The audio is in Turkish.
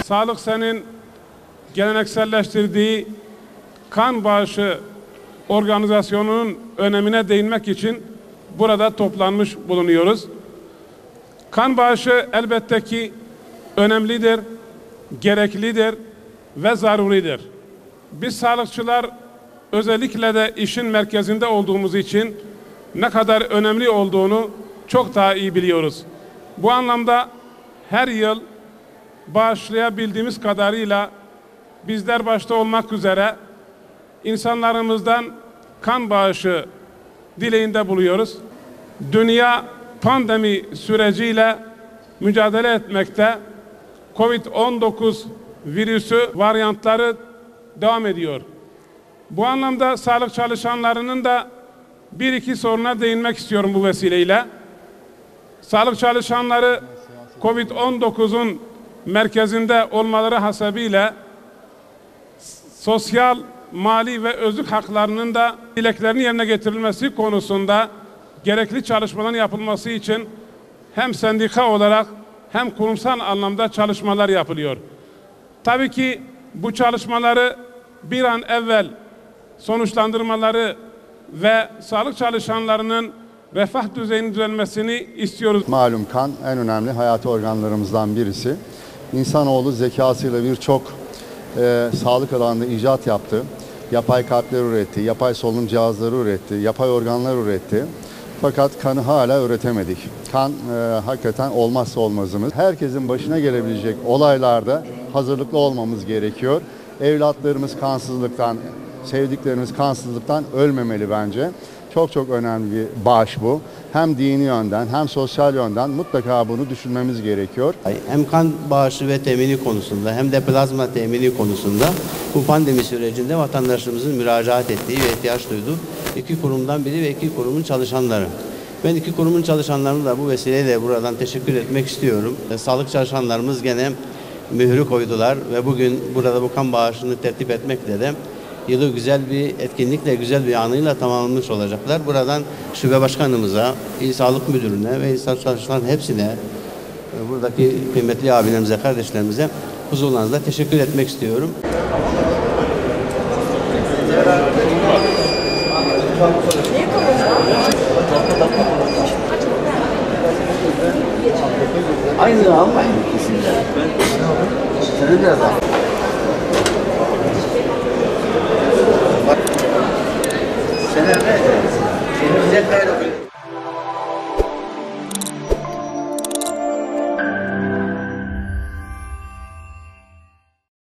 Sağlık Sen'in gelenekselleştirdiği kan bağışı organizasyonunun önemine değinmek için burada toplanmış bulunuyoruz. Kan bağışı elbette ki önemlidir, gereklidir ve zaruridir. Biz sağlıkçılar özellikle de işin merkezinde olduğumuz için ne kadar önemli olduğunu çok daha iyi biliyoruz. Bu anlamda her yıl bağışlayabildiğimiz kadarıyla bizler başta olmak üzere insanlarımızdan kan bağışı dileğinde buluyoruz. Dünya pandemi süreciyle mücadele etmekte. Covid-19 virüsü varyantları devam ediyor. Bu anlamda sağlık çalışanlarının da bir iki soruna değinmek istiyorum bu vesileyle. Sağlık çalışanları Covid-19'un merkezinde olmaları hasebiyle sosyal, mali ve özlük haklarının da dileklerinin yerine getirilmesi konusunda gerekli çalışmaların yapılması için hem sendika olarak hem kurumsal anlamda çalışmalar yapılıyor. Tabii ki bu çalışmaları bir an evvel sonuçlandırmaları ve sağlık çalışanlarının refah düzeyinin düzelmesini istiyoruz. Malum kan en önemli hayati organlarımızdan birisi. İnsanoğlu zekasıyla birçok sağlık alanında icat yaptı. Yapay kalpler üretti, yapay solunum cihazları üretti, yapay organlar üretti. Fakat kanı hala üretemedik. Kan hakikaten olmazsa olmazımız. Herkesin başına gelebilecek olaylarda hazırlıklı olmamız gerekiyor. Evlatlarımız kansızlıktan, sevdiklerimiz kansızlıktan ölmemeli bence. Çok önemli bir bağış bu. Hem dini yönden hem sosyal yönden mutlaka bunu düşünmemiz gerekiyor. Hem kan bağışı ve temini konusunda hem de plazma temini konusunda bu pandemi sürecinde vatandaşlarımızın müracaat ettiği ve ihtiyaç duyduğu iki kurumdan biri ve iki kurumun çalışanları. Ben iki kurumun çalışanlarına da bu vesileyle buradan teşekkür etmek istiyorum. Sağlık çalışanlarımız gene mührü koydular ve bugün burada bu kan bağışını tertip etmekle de yılı güzel bir etkinlikle, güzel bir anıyla tamamlamış olacaklar. Buradan şube başkanımıza, İl Sağlık Müdürüne ve İl Sağlık çalışanların hepsine, buradaki kıymetli abilerimize, kardeşlerimize huzurlarınızda teşekkür etmek istiyorum. Aynı almayın ikisinde. Şöyle biraz daha. Sen ne? Şimdi bize kaydı.